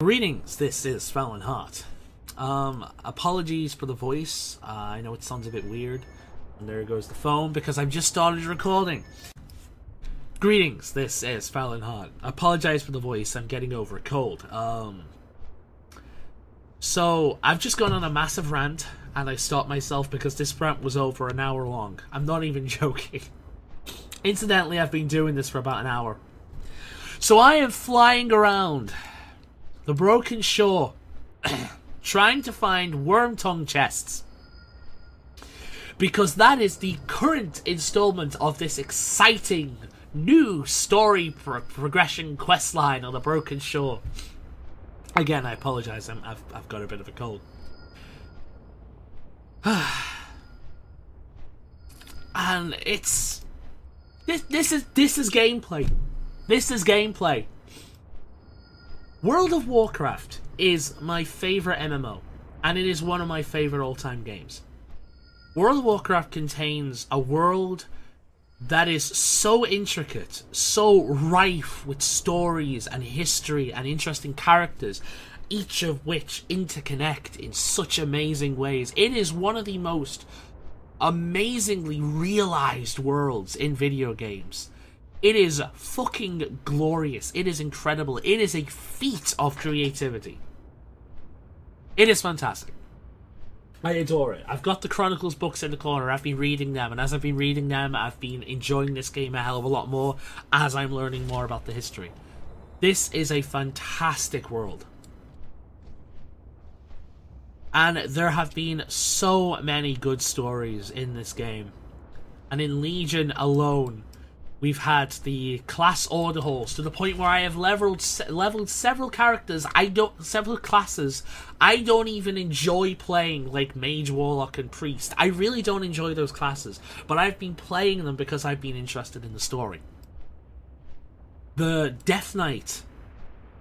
Greetings, this is Felon Heart. Apologies for the voice. I know it sounds a bit weird. And there goes the phone because I've just started recording. Greetings, this is Felon Heart. Apologize for the voice, I'm getting over a cold. So, I've just gone on a massive rant, and I stopped myself because this rant was over an hour long. I'm not even joking. Incidentally, I've been doing this for about an hour. So I am flying around the broken shore, trying to find worm tongue chests. Because that is the current installment of this exciting new story progression quest line on the broken shore. Again, I apologize, I've got a bit of a cold. And it's... This is gameplay. This is gameplay. World of Warcraft is my favourite MMO, and it is one of my favourite all-time games. World of Warcraft contains a world that is so intricate, so rife with stories and history and interesting characters, each of which interconnect in such amazing ways. It is one of the most amazingly realised worlds in video games. It is fucking glorious. It is incredible. It is a feat of creativity. It is fantastic. I adore it. I've got the Chronicles books in the corner. I've been reading them, and as I've been reading them, I've been enjoying this game a hell of a lot more as I'm learning more about the history. This is a fantastic world. And there have been so many good stories in this game. And in Legion alone, we've had the class order halls to the point where I have leveled several characters. Several classes I don't even enjoy playing, like Mage, Warlock, and Priest. I really don't enjoy those classes, but I've been playing them because I've been interested in the story. The Death Knight.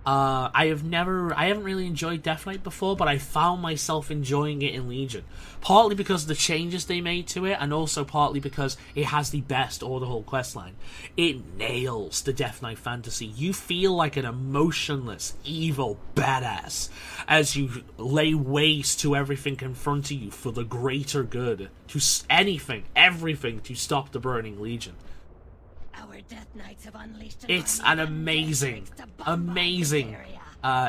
I haven't really enjoyed Death Knight before, but I found myself enjoying it in Legion. Partly because of the changes they made to it, and also partly because it has the best Order Hall questline. It nails the Death Knight fantasy. You feel like an emotionless, evil badass as you lay waste to everything in front of you for the greater good. To everything to stop the Burning Legion. It's an amazing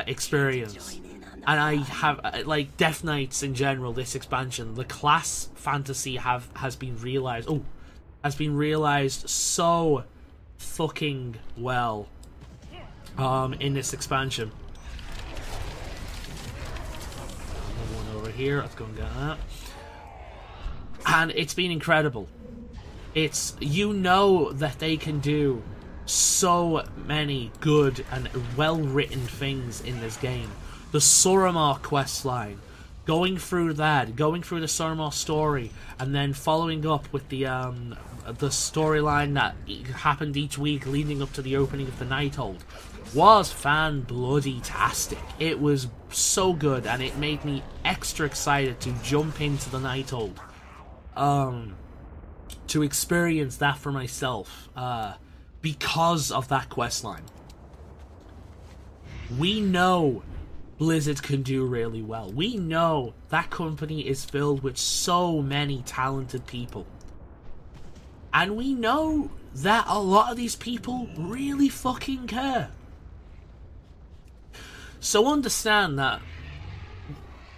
experience, and I have like Death Knights in general. This expansion, the class fantasy has been realized so fucking well in this expansion. Another one over here. Let's go and get that, and it's been incredible. It's, you know that they can do so many good and well-written things in this game. The Suramar questline, going through the Suramar story, and then following up with the storyline that happened each week leading up to the opening of the Nighthold, was fan-bloody-tastic. It was so good, and it made me extra excited to jump into the Nighthold. To experience that for myself, because of that questline. We know Blizzard can do really well. We know that company is filled with so many talented people. And we know that a lot of these people really fucking care. So understand that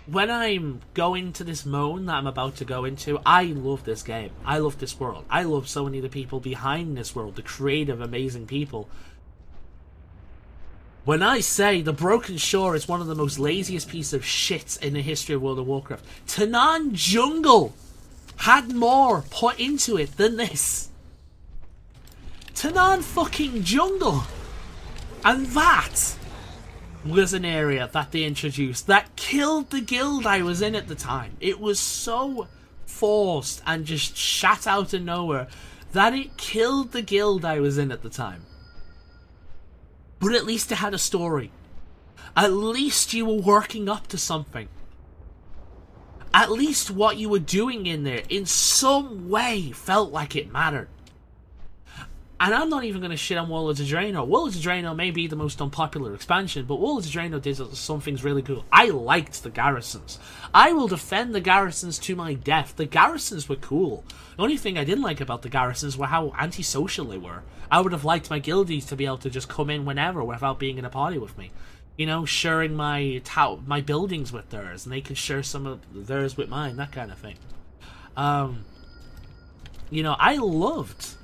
when I'm going to this moan that I'm about to go into, I love this game. I love this world. I love so many of the people behind this world, the creative, amazing people. When I say the Broken Shore is one of the most laziest piece of shit in the history of World of Warcraft, Tanan Jungle had more put into it than this. Tanan fucking Jungle. And that was an area that they introduced that killed the guild I was in at the time. It was so forced and just shat out of nowhere that it killed the guild I was in at the time. But at least it had a story. At least you were working up to something. At least what you were doing in there in some way felt like it mattered. And I'm not even going to shit on Warlords of Draenor. Warlords of Draenor may be the most unpopular expansion, but Warlords of Draenor did some things really cool. I liked the garrisons. I will defend the garrisons to my death. The garrisons were cool. The only thing I didn't like about the garrisons were how antisocial they were. I would have liked my guildies to be able to just come in whenever without being in a party with me. You know, sharing my buildings with theirs, and they could share some of theirs with mine, that kind of thing. You know, I loved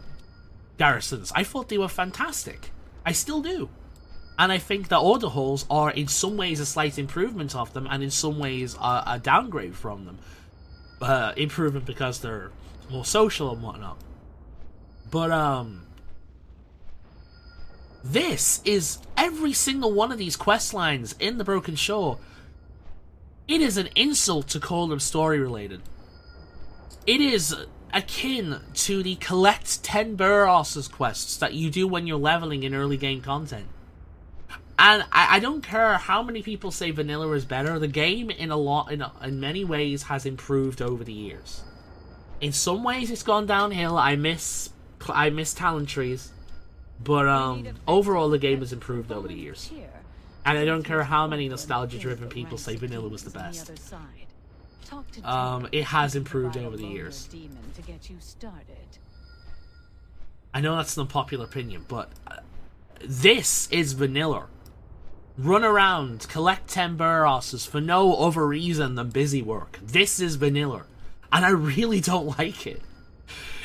garrisons. I thought they were fantastic. I still do. And I think that order halls are in some ways a slight improvement of them, and in some ways a downgrade from them. Improvement because they're more social and whatnot. But this is every single one of these quest lines in the Broken Shore. It is an insult to call them story related. It is akin to the collect 10 Burrosses quests that you do when you're leveling in early game content. And I don't care how many people say vanilla is better. The game in many ways has improved over the years. In some ways it's gone downhill. I miss talent trees, but overall the game has improved over the years. And I don't care how many nostalgia driven people say vanilla was the best. It has improved over the years. I know that's an unpopular opinion, but this is vanilla. Run around, collect 10 Burrosses for no other reason than busy work. This is vanilla. And I really don't like it.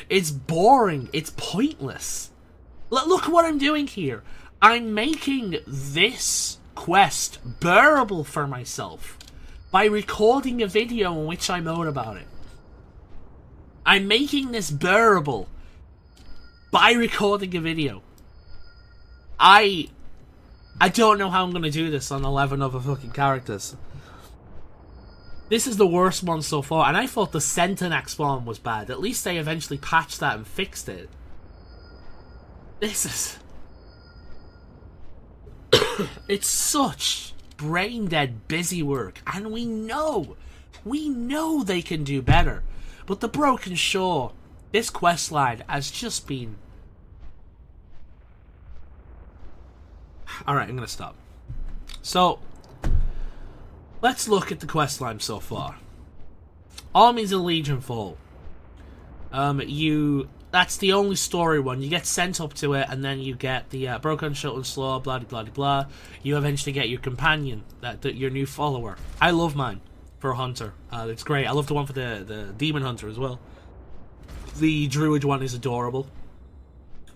It's boring. It's pointless. Look what I'm doing here. I'm making this quest bearable for myself by recording a video in which I moan about it. I'm making this bearable by recording a video. I don't know how I'm going to do this on 11 other fucking characters. This is the worst one so far, and I thought the Centenax one was bad. At least they eventually patched that and fixed it. This is... It's such brain-dead busy work, and we know they can do better. But the Broken Shore, this questline has just been... Alright, I'm going to stop. So, let's look at the questline so far. Armies of Legion Fall. That's the only story one. You get sent up to it, and then you get the Broken Shut and Slaw, blah blah blah blah. You eventually get your companion, your new follower. I love mine for a hunter. It's great. I love the one for the demon hunter as well. The druid one is adorable.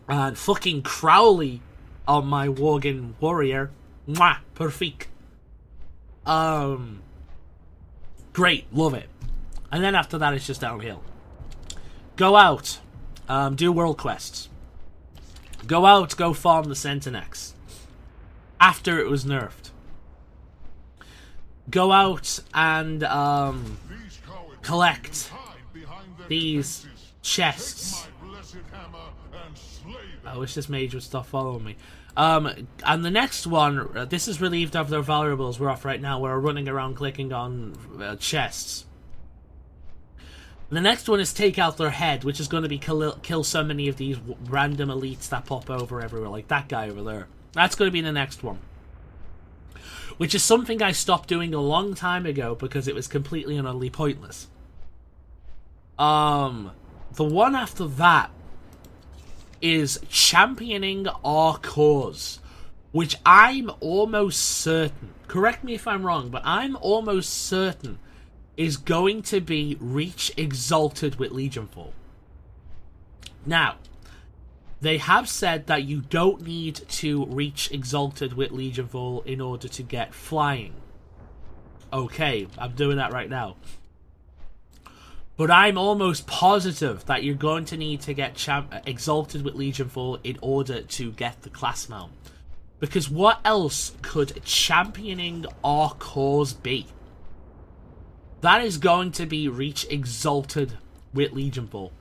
And fucking Crowley on my Worgen warrior. Mwah, perfect. Great, love it. And then after that, it's just downhill. Go out, do world quests. Go out, go farm the Centenax. After it was nerfed. Go out and collect these chests. I wish this mage would stop following me. And the next one, this is relieved of their valuables we're off right now. We're running around clicking on chests. And the next one is take out their head, which is going to be kill so many of these random elites that pop over everywhere, like that guy over there. That's going to be the next one. Which is something I stopped doing a long time ago because it was completely and utterly pointless. The one after that is championing our cause, which I'm almost certain, correct me if I'm wrong, but I'm almost certain is going to be Reach Exalted with Legionfall. Now, they have said that you don't need to reach Exalted with Legionfall in order to get flying. Okay, I'm doing that right now. But I'm almost positive that you're going to need to get Exalted with Legionfall in order to get the class mount. Because what else could championing our cause be? That is going to be Reach Exalted with Legionfall.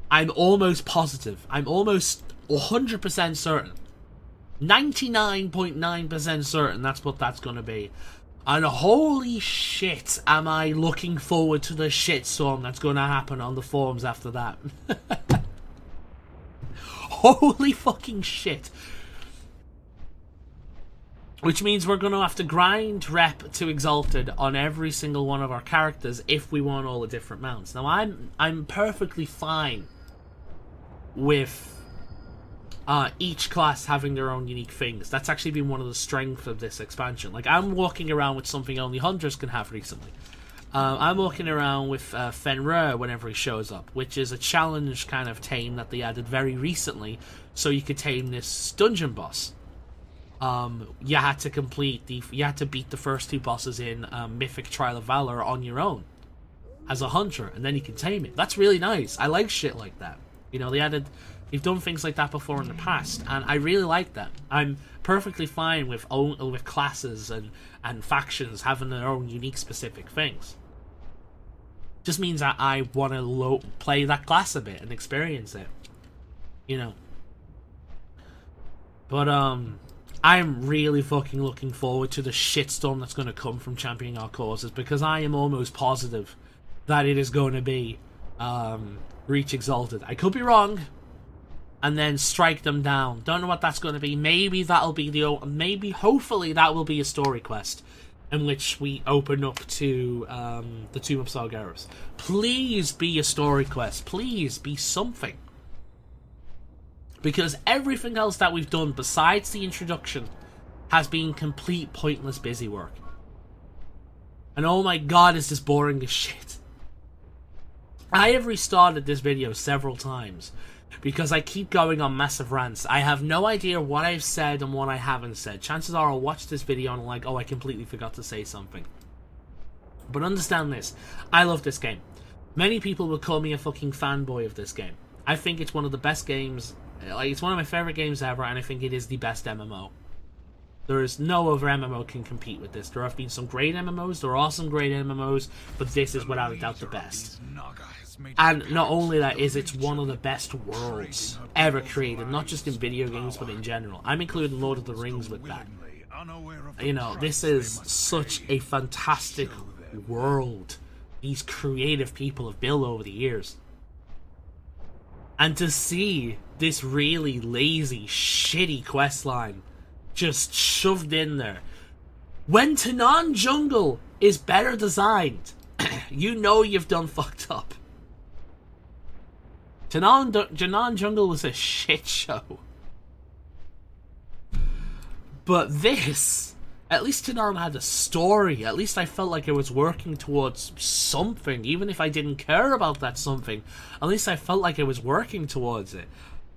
I'm almost positive. I'm almost 100% certain. 99.9% certain that's what that's going to be. And holy shit, am I looking forward to the shitstorm that's going to happen on the forums after that. Holy fucking shit. Which means we're going to have to grind rep to Exalted on every single one of our characters if we want all the different mounts. Now, I'm perfectly fine with each class having their own unique things. That's actually been one of the strengths of this expansion. Like, I'm walking around with something only Hunters can have recently. I'm walking around with Fenrir whenever he shows up, which is a challenge kind of tame that they added very recently, so you could tame this dungeon boss. You had to beat the first 2 bosses in Mythic Trial of Valor on your own as a hunter, and then you can tame it. That's really nice. I like shit like that. You know, they've done things like that before in the past, and I really like that. I'm perfectly fine with classes and factions having their own unique specific things. Just means that I want to play that class a bit and experience it, you know. But I'm really fucking looking forward to the shitstorm that's going to come from championing our causes, because I am almost positive that it is going to be Reach Exalted. I could be wrong, and then strike them down. Don't know what that's going to be. Maybe that'll be hopefully that will be a story quest in which we open up to the Tomb of Sargeras. Please be a story quest. Please be something. Because everything else that we've done besides the introduction has been complete pointless busy work. And oh my god, is this boring as shit. I have restarted this video several times because I keep going on massive rants. I have no idea what I've said and what I haven't said. Chances are I'll watch this video and I'm like, oh, I completely forgot to say something. But understand this, I love this game. Many people will call me a fucking fanboy of this game. I think it's one of the best games, like, it's one of my favourite games ever, and I think it is the best MMO. There is no other MMO can compete with this. There have been some great MMOs, there are some great MMOs, but this is without a doubt the best. And not only that, it's one of the best worlds ever created, not just in video games, but in general. I'm including Lord of the Rings with that. You know, this is such a fantastic world these creative people have built over the years. And to see this really lazy, shitty questline just shoved in there, when Tanan Jungle is better designed, you know you've done fucked up. Tanan Jungle was a shit show. But this, at least Tanan had a story. At least I felt like it was working towards something. Even if I didn't care about that something, at least I felt like it was working towards it.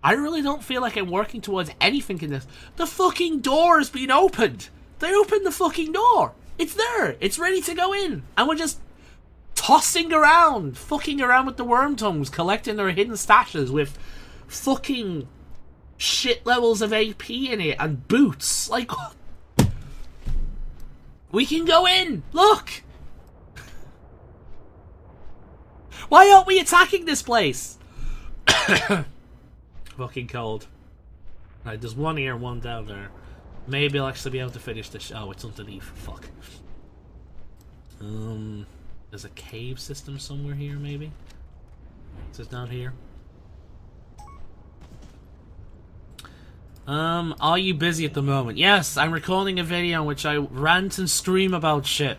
I really don't feel like I'm working towards anything in this. The fucking door has been opened. They opened the fucking door. It's there. It's ready to go in. And we're just tossing around, fucking around with the worm tongues, collecting their hidden stashes with fucking shit levels of AP in it and boots. Like, we can go in. Look. Why aren't we attacking this place? Fucking cold. Right, there's one here and one down there. Maybe I'll actually be able to finish this. Oh, it's underneath. Fuck. There's a cave system somewhere here, maybe? Is it down here? Are you busy at the moment? Yes, I'm recording a video in which I rant and stream about shit.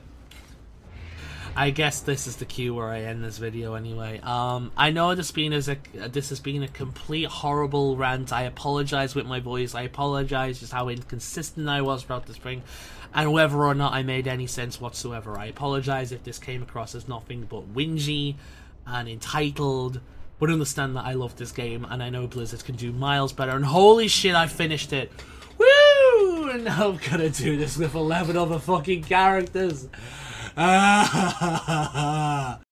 I guess this is the cue where I end this video anyway. I know this has been a complete horrible rant. I apologize with my voice. I apologize just how inconsistent I was throughout this thing, and whether or not I made any sense whatsoever. I apologize if this came across as nothing but whingy and entitled, but understand that I love this game and I know Blizzard can do miles better, and holy shit, I finished it. Woo! And now I'm gonna do this with 11 other fucking characters.